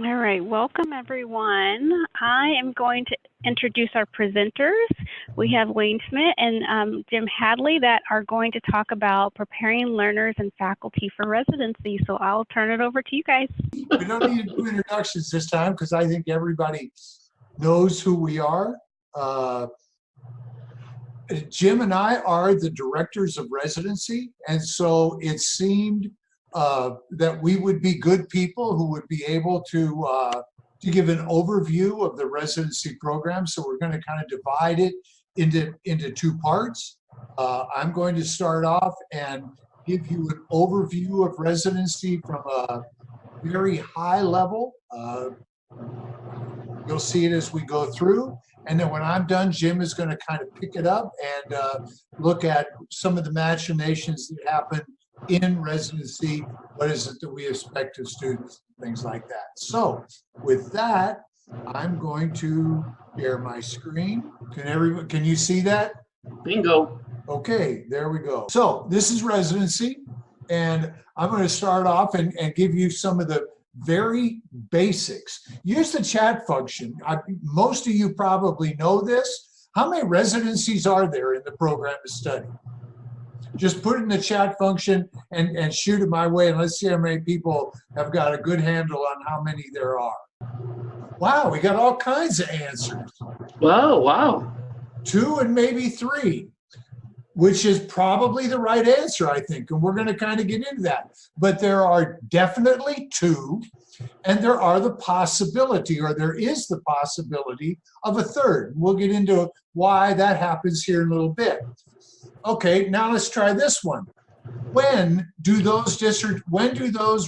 All right, welcome everyone. I am going to introduce our presenters. We have Wayne Schmidt and Jim Hadley that are going to talk about preparing learners and faculty for residency. So I'll turn it over to you guys. We don't need to do introductions this time because I think everybody knows who we are. Jim and I are the directors of residency, and so it seemed that we would be good people who would be able to give an overview of the residency program. So we're going to kind of divide it into two parts. I'm going to start off and give you an overview of residency from a very high level. You'll see it as we go through. And then when I'm done, Jim is going to kind of pick it up and look at some of the machinations that happen in residency. What is it that we expect of students, things like that. So with that, I'm going to share my screen. Can you see that? Bingo. Okay, there we go. So this is residency, and I'm going to start off and give you some of the very basics. Use the chat function. Most of you probably know this. How many residencies are there in the program of study? Just put it in the chat function and shoot it my way, and let's see how many people have got a good handle on how many there are. Wow, we got all kinds of answers. Wow. 2 and maybe 3. Which is probably the right answer, I think, and we're going to kind of get into that. But there are definitely 2, and there are the possibility, or there is the possibility of a 3rd. We'll get into why that happens here in a little bit. Okay, now let's try this one. When do those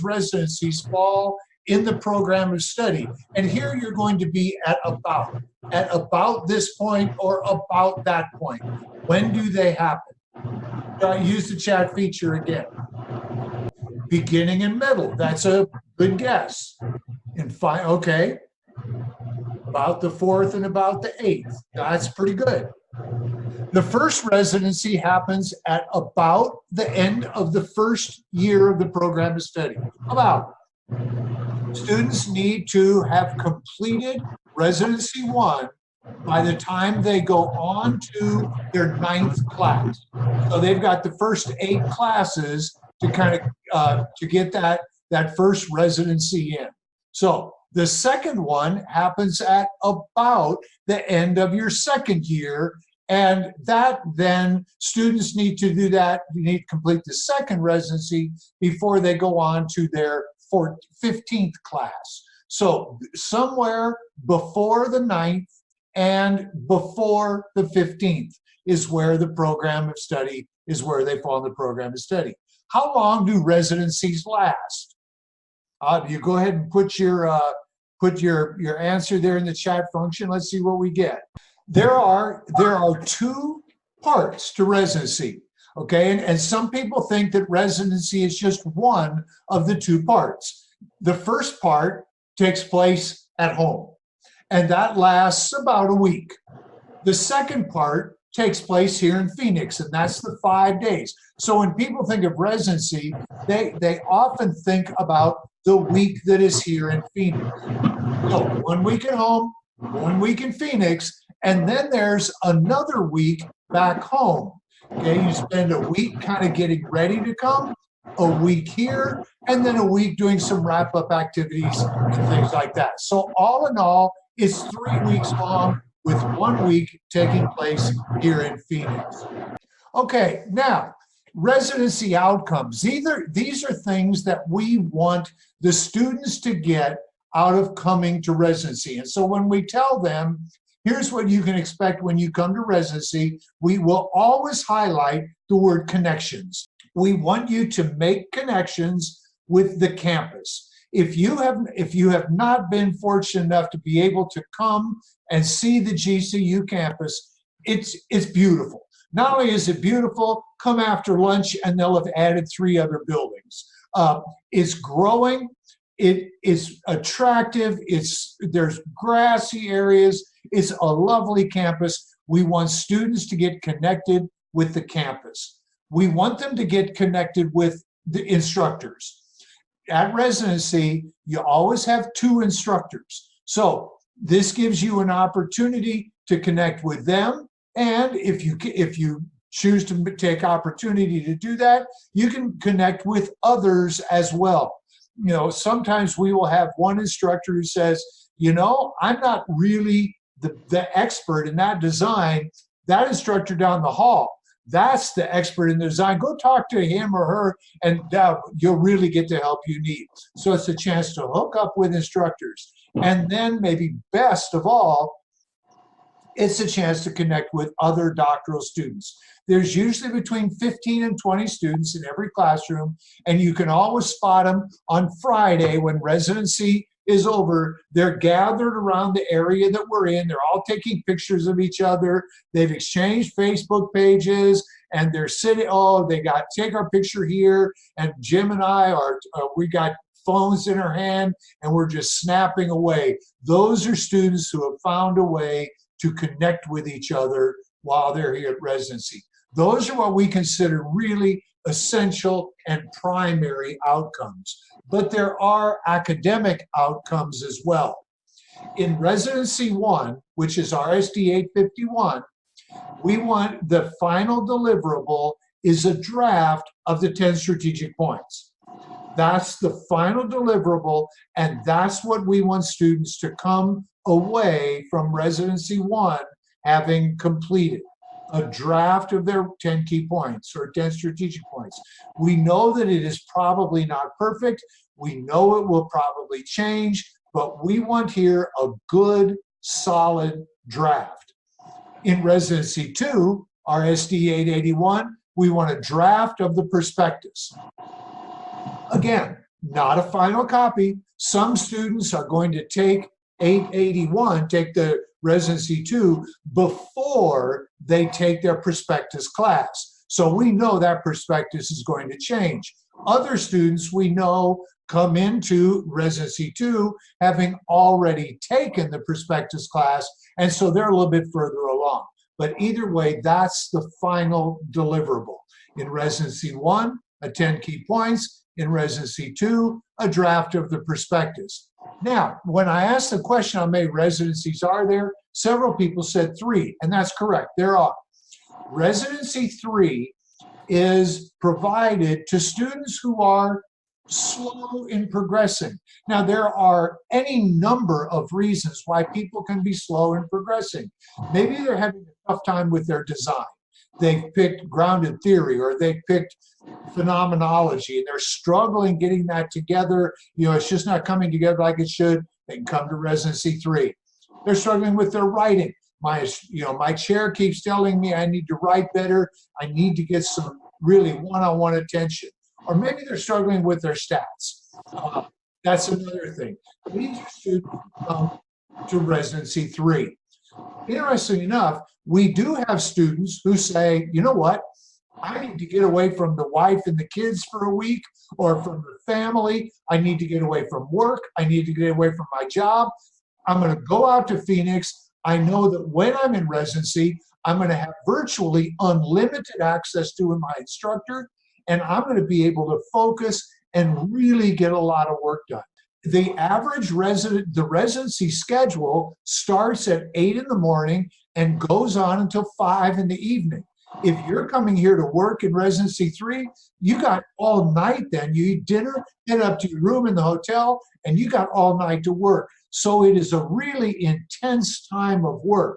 residencies fall in the program of study? And here you're going to be at about this point or about that point. When do they happen? Use the chat feature again. Beginning and middle, that's a good guess. And okay, about the 4th and about the 8th, that's pretty good. The first residency happens at about the end of the first year of the program of study. About. Students need to have completed residency 1 by the time they go on to their 9th class. So they've got the first 8 classes to kind of to get that first residency in. So the second one happens at about the end of your 2nd year, and that then students need to do that. You need to complete the 2nd residency before they go on to their 15th class. So somewhere before the 9th and before the 15th is where the program of study is, where they fall in the program of study. How long do residencies last? You go ahead and put your answer there in the chat function. Let's see what we get. There are 2 parts to residency. Okay, and some people think that residency is just one of the 2 parts. The first part takes place at home, and that lasts about a week. The second part takes place here in Phoenix, and that's the 5 days. So when people think of residency, they often think about the week that is here in Phoenix. So 1 week at home, 1 week in Phoenix, and then there's another week back home. Okay, you spend a week kind of getting ready to come, a week here, and then a week doing some wrap-up activities and things like that. So all in all, it's 3 weeks long with 1 week taking place here in Phoenix. Okay, now, residency outcomes. These are things that we want the students to get out of coming to residency. And so when we tell them, here's what you can expect when you come to residency, we will always highlight the word connections. We want you to make connections with the campus. If you have not been fortunate enough to be able to come and see the GCU campus, it's beautiful. Not only is it beautiful, come after lunch and they'll have added 3 other buildings. It's growing. It is attractive. There's grassy areas. It's a lovely campus. We want students to get connected with the campus. We want them to get connected with the instructors. at residency, you always have 2 instructors. So this gives you an opportunity to connect with them. And if you choose to take opportunity to do that, you can connect with others as well. You know, sometimes we will have one instructor who says, you know, I'm not really the expert in that design. That instructor down the hall, that's the expert in the design. Go talk to him or her, and you'll really get the help you need. So it's a chance to hook up with instructors. And then maybe best of all, it's a chance to connect with other doctoral students. There's usually between 15 and 20 students in every classroom, and you can always spot them on Friday when residency is over. They're gathered around the area that we're in. They're all taking pictures of each other. They've exchanged Facebook pages, and they're sitting, oh, they got, take our picture here, and Jim and I we got phones in our hand, and we're just snapping away. Those are students who have found a way to connect with each other while they're here at residency. Those are what we consider really essential and primary outcomes. But there are academic outcomes as well. In Residency 1, which is RSD 851, we want the final deliverable is a draft of the 10 strategic points. That's the final deliverable, and that's what we want students to come away from Residency 1 having completed. A draft of their 10 key points or 10 strategic points. We know that it is probably not perfect. We know it will probably change, but we want here a good, solid draft. In Residency 2, RSD 881, we want a draft of the prospectus. Again, not a final copy. Some students are going to take 881, take the Residency 2 before they take their prospectus class. So we know that prospectus is going to change. Other students we know come into Residency 2 having already taken the prospectus class, and so they're a little bit further along. But either way, that's the final deliverable. In Residency 1, a 10 key points. In Residency 2, a draft of the prospectus. Now, when I asked the question how many residencies are there, several people said 3, and that's correct, there are. Residency 3 is provided to students who are slow in progressing. Now, there are any number of reasons why people can be slow in progressing. Maybe they're having a tough time with their design. They've picked grounded theory, or they've picked phenomenology, and they're struggling getting that together. You know, it's just not coming together like it should. They can come to Residency 3. They're struggling with their writing. My chair keeps telling me I need to write better. I need to get some really one-on-one attention. Or maybe they're struggling with their stats. That's another thing. These are students who come to Residency 3. Interestingly enough, we do have students who say, you know what, I need to get away from the wife and the kids for a week, or from the family. I need to get away from work. I need to get away from my job. I'm going to go out to Phoenix. I know that when I'm in residency, I'm going to have virtually unlimited access to my instructor, and I'm going to be able to focus and really get a lot of work done. The average residency schedule starts at 8 in the morning and goes on until 5 in the evening. If you're coming here to work in Residency 3, you got all night then. You eat dinner, head up to your room in the hotel, and you got all night to work. So it is a really intense time of work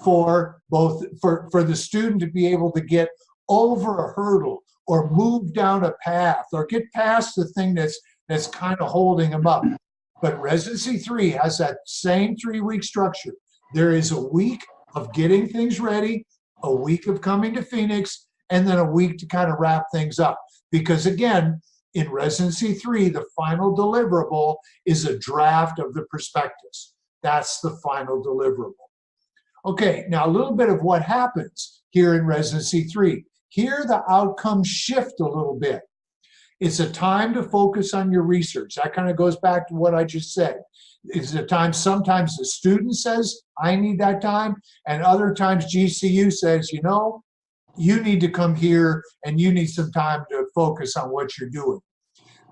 for the student to be able to get over a hurdle or move down a path or get past the thing that's kind of holding them up. But Residency 3 has that same 3-week structure. There is a week of getting things ready, a week of coming to Phoenix, and then a week to kind of wrap things up. Because again, in Residency 3, the final deliverable is a draft of the prospectus. That's the final deliverable. Okay, now a little bit of what happens here in Residency 3. Here the outcomes shift a little bit. It's a time to focus on your research. That kind of goes back to what I just said. It's a time, sometimes the student says, I need that time, and other times GCU says, you know, you need to come here and you need some time to focus on what you're doing.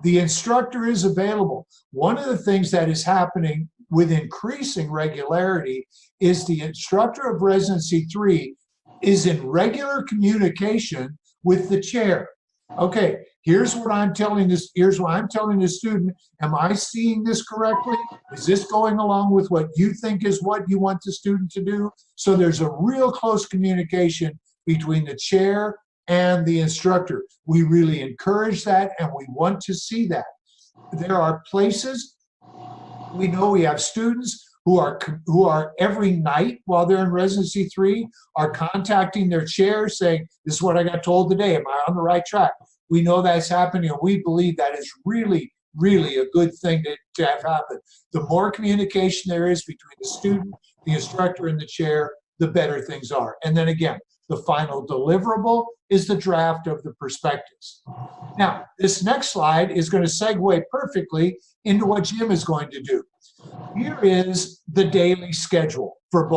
The instructor is available. One of the things that is happening with increasing regularity is the instructor of Residency 3 is in regular communication with the chair. Okay, here's what I'm telling this, here's what I'm telling the student. Am I seeing this correctly? Is this going along with what you think is what you want the student to do? So there's a real close communication between the chair and the instructor. We really encourage that, and we want to see that. There are places, we know we have students who are every night while they're in Residency 3 are contacting their chair saying, this is what I got told today, am I on the right track? We know that's happening, and we believe that is really, really a good thing to have happen. The more communication there is between the student, the instructor, and the chair, the better things are. And then again, the final deliverable is the draft of the prospectus. Now, this next slide is going to segue perfectly into what Jim is going to do. Here is the daily schedule for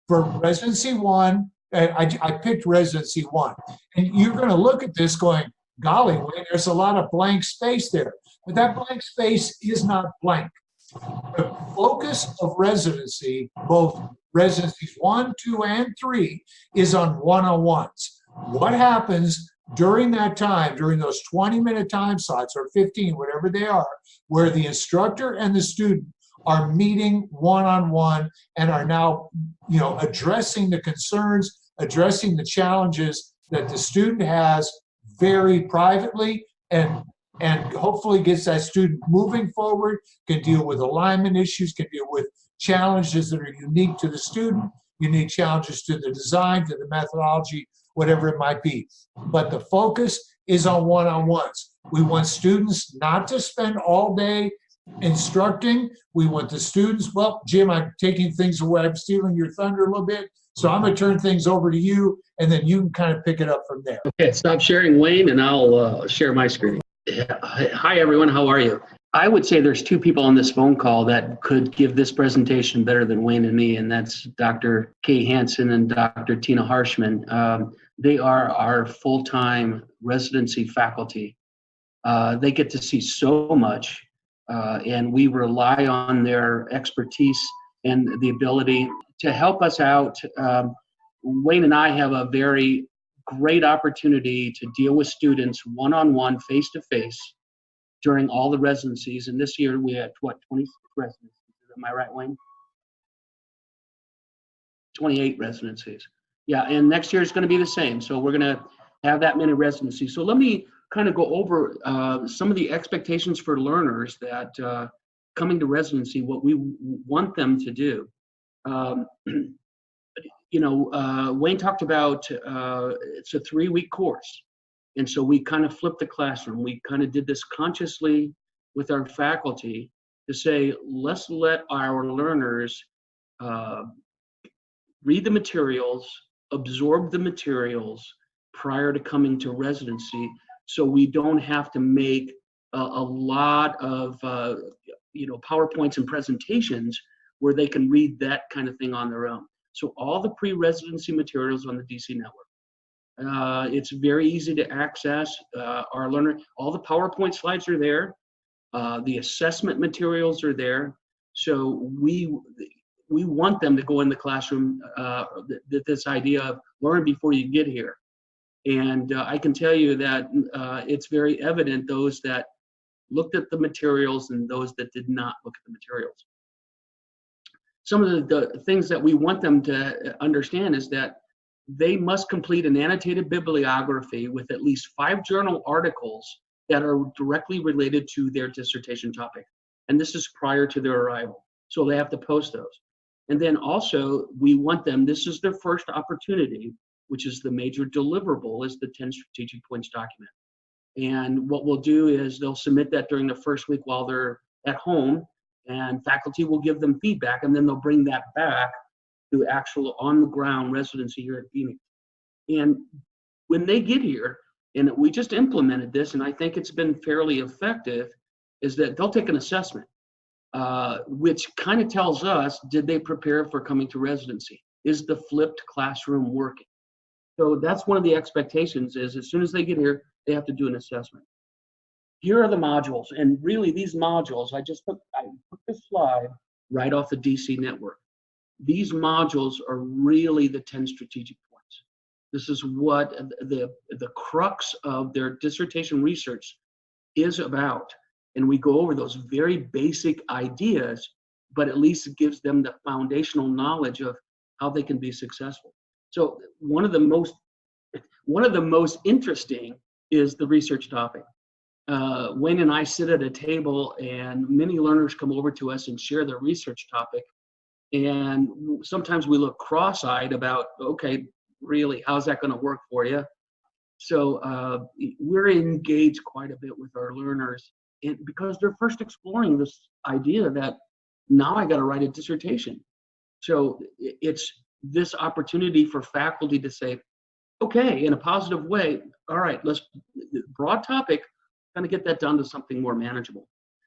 Residency 1. I picked Residency 1. And you're going to look at this going, golly, Wayne, there's a lot of blank space there. But that blank space is not blank. The focus of residency, both Residencies 1, 2, and 3, is on one-on-ones. What happens during that time, during those 20-minute time slots, or 15, whatever they are, where the instructor and the student are meeting one-on-one and are now, addressing the concerns, addressing the challenges that the student has very privately, and hopefully gets that student moving forward, can deal with alignment issues, can deal with challenges that are unique to the student, unique challenges to the design, to the methodology, whatever it might be. But the focus is on one-on-ones. We want students not to spend all day instructing. We want the students, well, Jim, I'm taking things away. I'm stealing your thunder a little bit. So I'm going to turn things over to you, and then you can kind of pick it up from there. Okay, stop sharing, Wayne, and I'll share my screen. Hi, everyone. How are you? I would say there's two people on this phone call that could give this presentation better than Wayne and me, and that's Dr. Kay Hansen and Dr. Tina Harshman. They are our full-time residency faculty. They get to see so much, and we rely on their expertise and the ability to help us out. Wayne and I have a very great opportunity to deal with students one-on-one, face-to-face during all the residencies. And this year we had, 26 residencies? Am I right, Wayne? 28 residencies. Yeah, and next year is going to be the same. So we're going to have that many residencies. So let me kind of go over some of the expectations for learners that coming to residency, what we want them to do. Wayne talked about it's a 3-week course. And so we kind of flipped the classroom. We kind of did this consciously with our faculty to say, let's let our learners read the materials, absorb the materials prior to coming to residency, so we don't have to make a lot of PowerPoints and presentations where they can read that kind of thing on their own. So all the pre-residency materials on the DC network. It's very easy to access. Our learner, all the PowerPoint slides are there. The assessment materials are there. So we want them to go in the classroom, this idea of learn before you get here. And I can tell you that it's very evident, those that looked at the materials and those that did not look at the materials. Some of the things that we want them to understand is that they must complete an annotated bibliography with at least 5 journal articles that are directly related to their dissertation topic. And this is prior to their arrival. So they have to post those. And then also, we want them, this is their first opportunity, which is the major deliverable, is the 10 strategic points document. And what we'll do is they'll submit that during the first week while they're at home, and faculty will give them feedback, and then they'll bring that back to actual on-the-ground residency here at Phoenix. And when they get here, and we just implemented this, and I think it's been fairly effective, is that they'll take an assessment, which kind of tells us, did they prepare for coming to residency? Is the flipped classroom working? So that's one of the expectations, is as soon as they get here, they have to do an assessment. here are the modules. And really these modules, I put this slide right off the DC network. These modules are really the 10 strategic points. This is what the crux of their dissertation research is about. And we go over those very basic ideas, but at least it gives them the foundational knowledge of how they can be successful. So one of the most interesting is the research topic. Wayne and I sit at a table and many learners come over to us and share their research topic. And sometimes we look cross-eyed about, okay, really, how's that going to work for you? So we're engaged quite a bit with our learners, and because they're first exploring this idea that now I got to write a dissertation. So it's this opportunity for faculty to say, okay, in a positive way, all right, let's, broad topic, kind of get that down to something more manageable.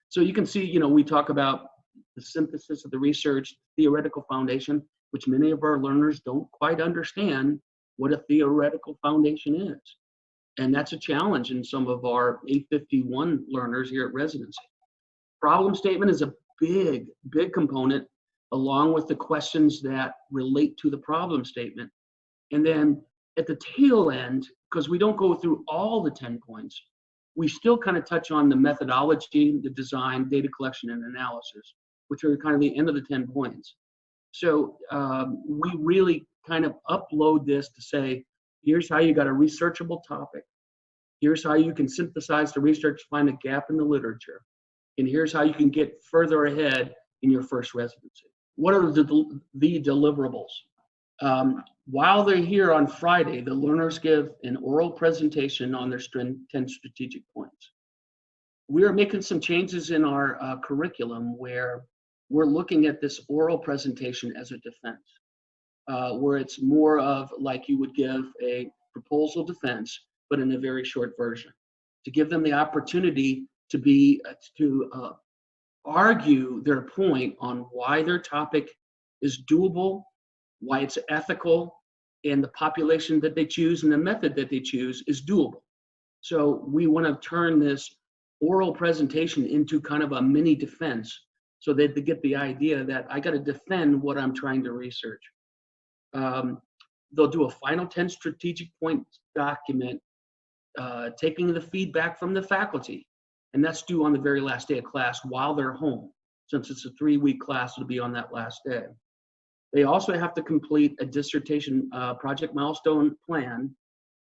So you can see, we talk about the synthesis of the research, theoretical foundation, which many of our learners don't quite understand what a theoretical foundation is. And that's a challenge in some of our 851 learners here at Residency. Problem statement is a big, big component, along with the questions that relate to the problem statement. And then at the tail end, because we don't go through all the 10 points, we still kind of touch on the methodology, the design, data collection, and analysis, which are kind of the end of the 10 points. So we really kind of upload this to say, here's how you got a researchable topic. Here's how you can synthesize the research, find a gap in the literature. And here's how you can get further ahead in your first residency. What are the deliverables? While they're here on Friday, the learners give an oral presentation on their 10 strategic points. We are making some changes in our curriculum where we're looking at this oral presentation as a defense, where it's more of like you would give a proposal defense, but in a very short version, to give them the opportunity to argue their point on why their topic is doable, why it's ethical, and the population that they choose and the method that they choose is doable. So we want to turn this oral presentation into kind of a mini defense so that they get the idea that I got to defend what I'm trying to research. They'll do a final 10 strategic points document, taking the feedback from the faculty, and that's due on the very last day of class while they're home. Since it's a 3-week class, it'll be on that last day. They also have to complete a dissertation project milestone plan.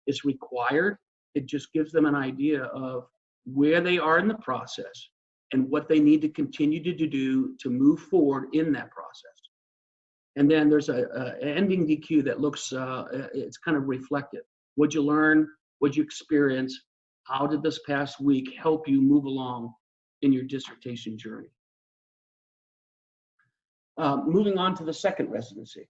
It's required. It just gives them an idea of where they are in the process and what they need to continue to do to move forward in that process. And then there's an ending DQ that looks, it's kind of reflective. What'd you learn? What'd you experience? How did this past week help you move along in your dissertation journey? Moving on to the second residency.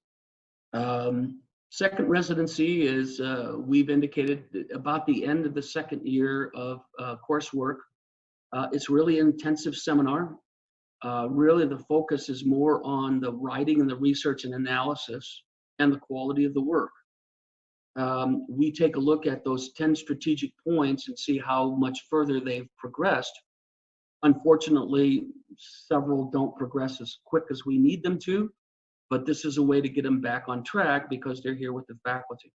Second residency is, we've indicated, about the end of the second year of coursework. It's really an intensive seminar. Really the focus is more on the writing and the research and analysis and the quality of the work. We take a look at those 10 strategic points and see how much further they've progressed. Unfortunately, several don't progress as quick as we need them to, but this is a way to get them back on track because they're here with the faculty.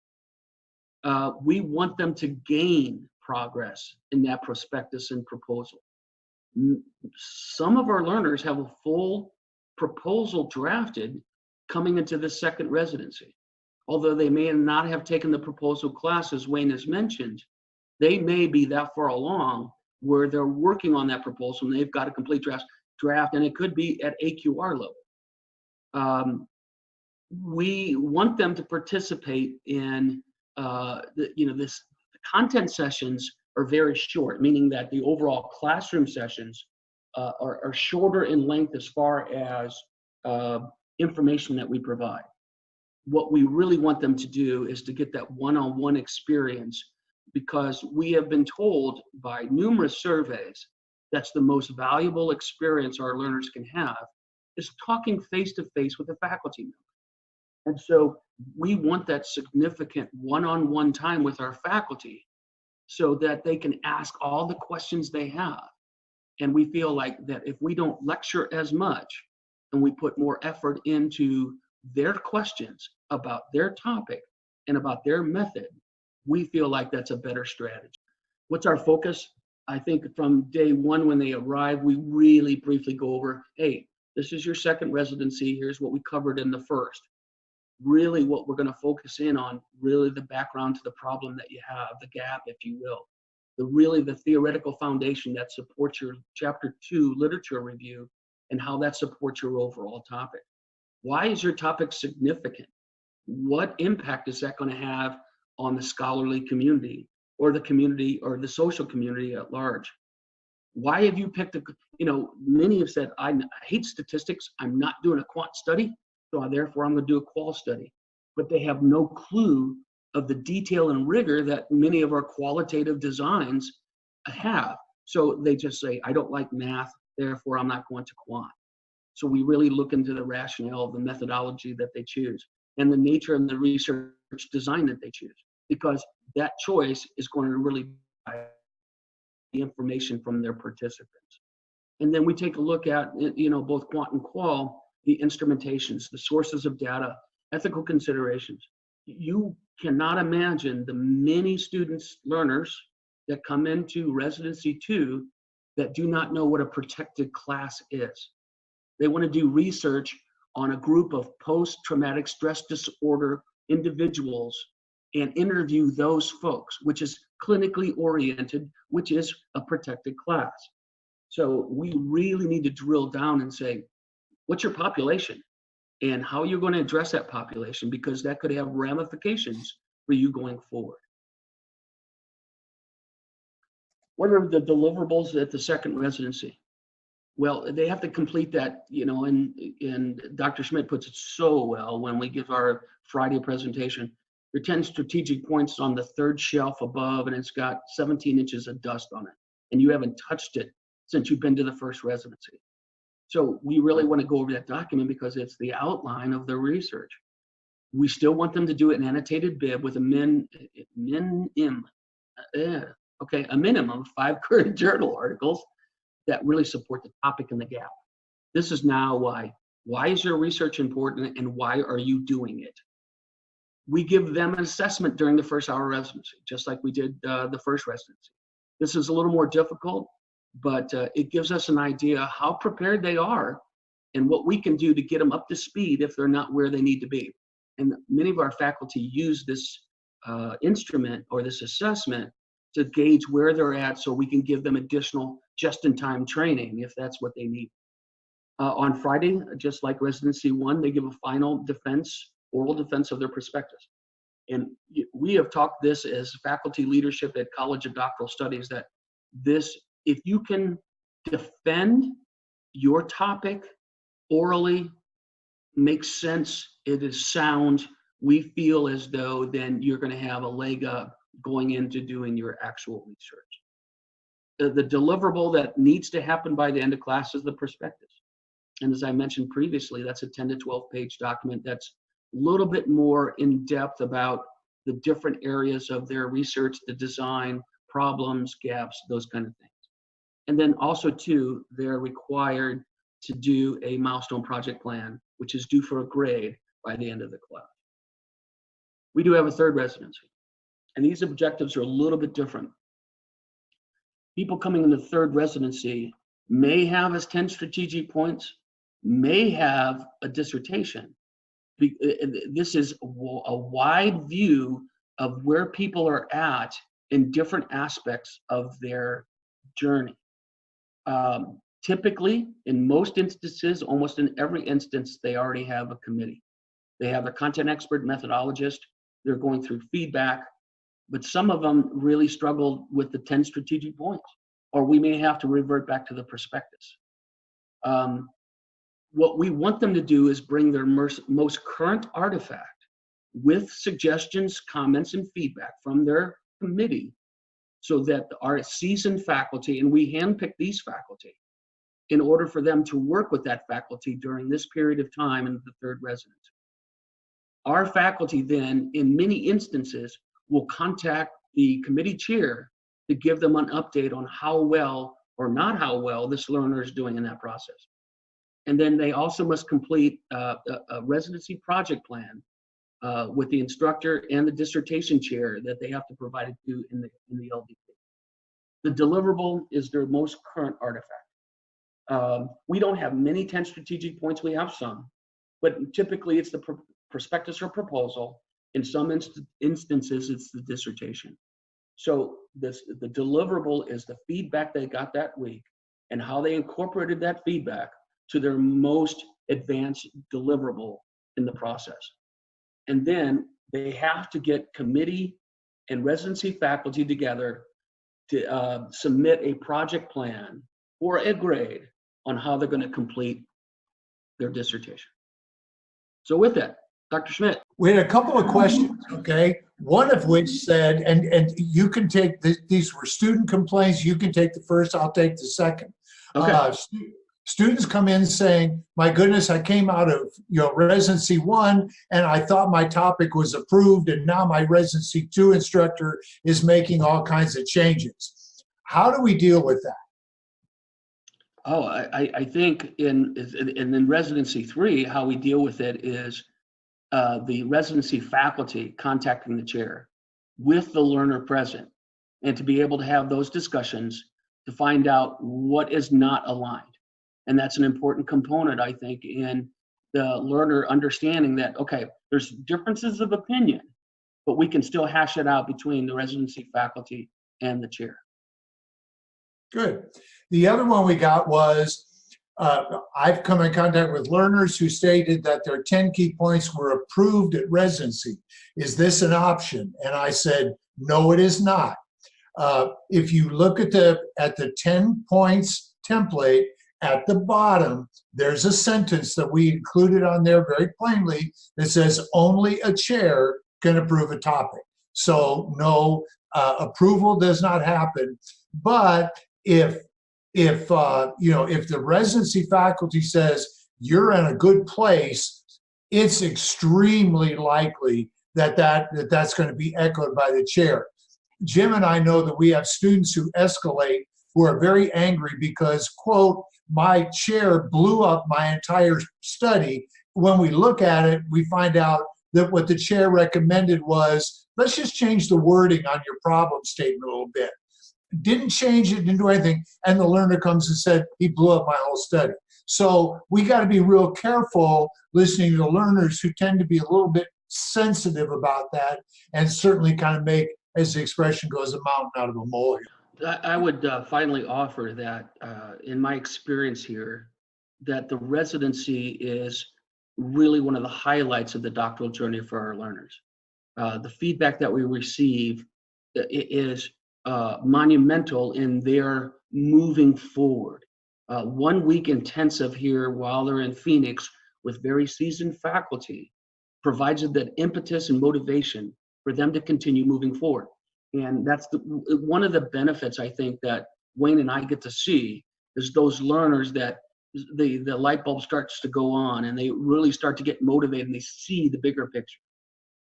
We want them to gain progress in that prospectus and proposal. Some of our learners have a full proposal drafted coming into the second residency. Although they may not have taken the proposal class, as Wayne has mentioned, they may be that far along where they're working on that proposal and they've got a complete draft, and it could be at AQR level. We want them to participate in, this content sessions are very short, meaning that the overall classroom sessions are shorter in length as far as information that we provide. What we really want them to do is to get that one-on-one experience, because we have been told by numerous surveys that's the most valuable experience our learners can have is talking face-to-face with a faculty member. And so we want that significant one-on-one time with our faculty so that they can ask all the questions they have. And we feel like that if we don't lecture as much and we put more effort into their questions about their topic and about their method, we feel like that's a better strategy. What's our focus? I think from day one when they arrive, we really briefly go over, hey, this is your second residency. Here's what we covered in the first. Really what we're going to focus in on, really the background to the problem that you have, the gap, if you will. The theoretical foundation that supports your chapter 2 literature review and how that supports your overall topic. Why is your topic significant? What impact is that going to have on the scholarly community or the community or the social community at large? Why have you picked many have said, I hate statistics, I'm not doing a quant study, so therefore I'm going to do a qual study. But they have no clue of the detail and rigor that many of our qualitative designs have. So they just say, I don't like math, therefore I'm not going to quant. So we really look into the rationale of the methodology that they choose and the nature and the research design that they choose, because that choice is going to really provide the information from their participants. And then we take a look at, both quant and qual, the instrumentations, the sources of data, ethical considerations. You cannot imagine the many students, learners that come into Residency 2 that do not know what a protected class is. They want to do research on a group of post-traumatic stress disorder individuals and interview those folks, which is clinically oriented, which is a protected class. So we really need to drill down and say, what's your population and how you're going to address that population, because that could have ramifications for you going forward. What are the deliverables at the second residency? Well, they have to complete that, and Dr. Schmidt puts it so well when we give our Friday presentation. There are 10 strategic points on the third shelf above, and it's got 17 inches of dust on it. And you haven't touched it since you've been to the first residency. So we really want to go over that document because it's the outline of the research. We still want them to do an annotated bib with a minimum of 5 current journal articles that really support the topic and the gap. This is now why. Why is your research important and why are you doing it? We give them an assessment during the first hour residency, just like we did the first residency. This is a little more difficult, but it gives us an idea how prepared they are and what we can do to get them up to speed if they're not where they need to be. And many of our faculty use this instrument or this assessment to gauge where they're at so we can give them additional just-in-time training if that's what they need. On Friday, just like Residency 1, they give a final defense, oral defense of their prospectus. And we have talked this as faculty leadership at College of Doctoral Studies, that this, if you can defend your topic orally, makes sense, it is sound, we feel as though then you're going to have a leg up going into doing your actual research. The deliverable that needs to happen by the end of class is the prospectus. And as I mentioned previously, that's a 10 to 12 page document that's a little bit more in depth about the different areas of their research, the design, problems, gaps, those kind of things. And then also too, they're required to do a milestone project plan, which is due for a grade by the end of the class. We do have a third residency, and these objectives are a little bit different. People coming in the third residency may have as 10 strategic points, may have a dissertation. This is a wide view of where people are at in different aspects of their journey. Typically, in most instances, almost in every instance, they already have a committee. They have a content expert methodologist. They're going through feedback, but some of them really struggle with the 10 strategic points, or we may have to revert back to the prospectus. What we want them to do is bring their most current artifact with suggestions, comments, and feedback from their committee so that our seasoned faculty, and we handpick these faculty in order for them to work with that faculty during this period of time in the third residency. Our faculty then, in many instances, will contact the committee chair to give them an update on how well or not how well this learner is doing in that process. And then they also must complete a residency project plan with the instructor and the dissertation chair that they have to provide it to in the LDP. The deliverable is their most current artifact. We don't have many 10 strategic points, we have some, but typically it's the prospectus or proposal. In some instances, it's the dissertation. So the deliverable is the feedback they got that week and how they incorporated that feedback to their most advanced deliverable in the process. And then they have to get committee and residency faculty together to submit a project plan or a grade on how they're going to complete their dissertation. So with that, Dr. Schmidt. We had a couple of questions, okay? One of which said, and you can take, these were student complaints, you can take the first, I'll take the second. Okay. Students come in saying, my goodness, I came out of residency 1 and I thought my topic was approved, and now my residency 2 instructor is making all kinds of changes. How do we deal with that? Oh, I think in residency 3, how we deal with it is the residency faculty contacting the chair with the learner present, and to be able to have those discussions to find out what is not aligned. And that's an important component, I think, in the learner understanding that, okay, there's differences of opinion, but we can still hash it out between the residency faculty and the chair. Good. The other one we got was, I've come in contact with learners who stated that their 10 key points were approved at residency. Is this an option? And I said, no, it is not. If you look at the 10 points template, at the bottom, there's a sentence that we included on there very plainly that says only a chair can approve a topic. So no, approval does not happen. But if the residency faculty says you're in a good place, it's extremely likely that's going to be echoed by the chair. Jim and I know that we have students who escalate who are very angry because, quote, my chair blew up my entire study. When we look at it, we find out that what the chair recommended was, let's just change the wording on your problem statement a little bit. Didn't change it, didn't do anything, and the learner comes and said, he blew up my whole study. So we got to be real careful listening to learners who tend to be a little bit sensitive about that, and certainly kind of make, as the expression goes, a mountain out of a molehill. I would finally offer that in my experience here, that the residency is really one of the highlights of the doctoral journey for our learners. The feedback that we receive is monumental in their moving forward. 1 week intensive here while they're in Phoenix with very seasoned faculty provides that impetus and motivation for them to continue moving forward. And that's one of the benefits I think that Wayne and I get to see is those learners that the light bulb starts to go on and they really start to get motivated and they see the bigger picture.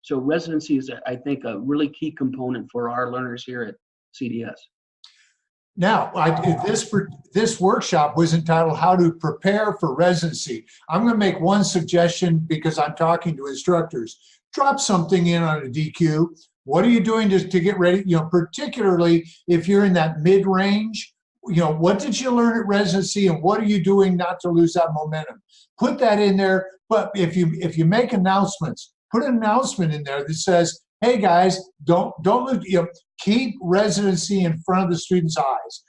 So residency is, I think, a really key component for our learners here at CDS. Now, this workshop was entitled How to Prepare for Residency. I'm going to make one suggestion because I'm talking to instructors. Drop something in on a DQ. What are you doing to get ready? Particularly if you're in that mid-range, what did you learn at residency and what are you doing not to lose that momentum? Put that in there. But if you make announcements, put an announcement in there that says, hey guys, don't lose, keep residency in front of the students' eyes.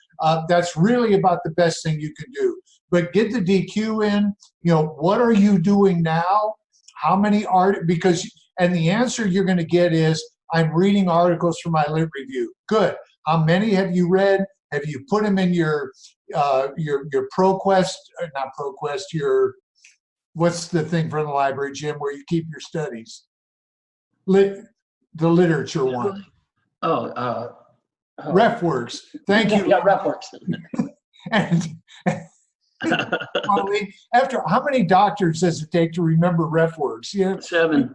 That's really about the best thing you can do. But get the DQ in, what are you doing now? How many and the answer you're going to get is, I'm reading articles for my lit review. Good. How many have you read? Have you put them in your ProQuest, not ProQuest, what's the thing from the library, Jim, where you keep your studies? The literature one. RefWorks. Thank you. Yeah, RefWorks. Marlene, after how many doctors does it take to remember ref words? 7.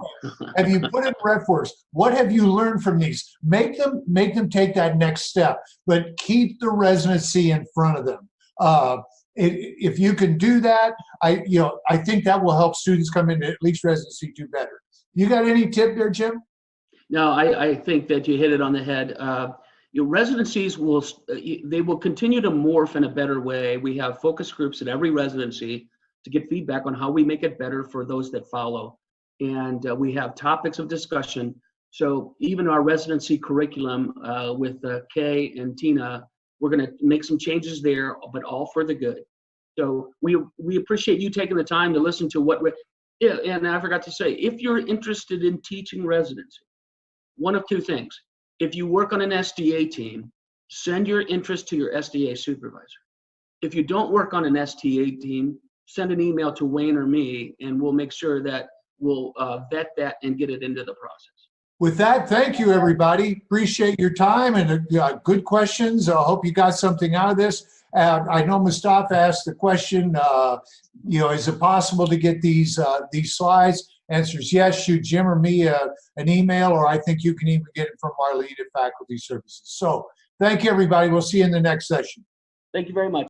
Have you put in ref words? What have you learned from these? Make them take that next step, but keep the residency in front of them. If you can do that, I think that will help students come into at least residency do better. You got any tip there, Jim? No, I think that you hit it on the head. Your residencies will continue to morph in a better way. We have focus groups at every residency to get feedback on how we make it better for those that follow. And we have topics of discussion. So even our residency curriculum with Kay and Tina, we're going to make some changes there, but all for the good. So we appreciate you taking the time to listen to and I forgot to say, if you're interested in teaching residency, one of two things. If you work on an SDA team, send your interest to your SDA supervisor. If you don't work on an STA team, send an email to Wayne or me, and we'll make sure that we'll vet that and get it into the process. With that, thank you, everybody. Appreciate your time and good questions. I hope you got something out of this. I know Mustafa asked the question, is it possible to get these slides? Answer is yes. Shoot Jim or me an email, or I think you can even get it from Marlene at Faculty Services. So thank you, everybody. We'll see you in the next session. Thank you very much.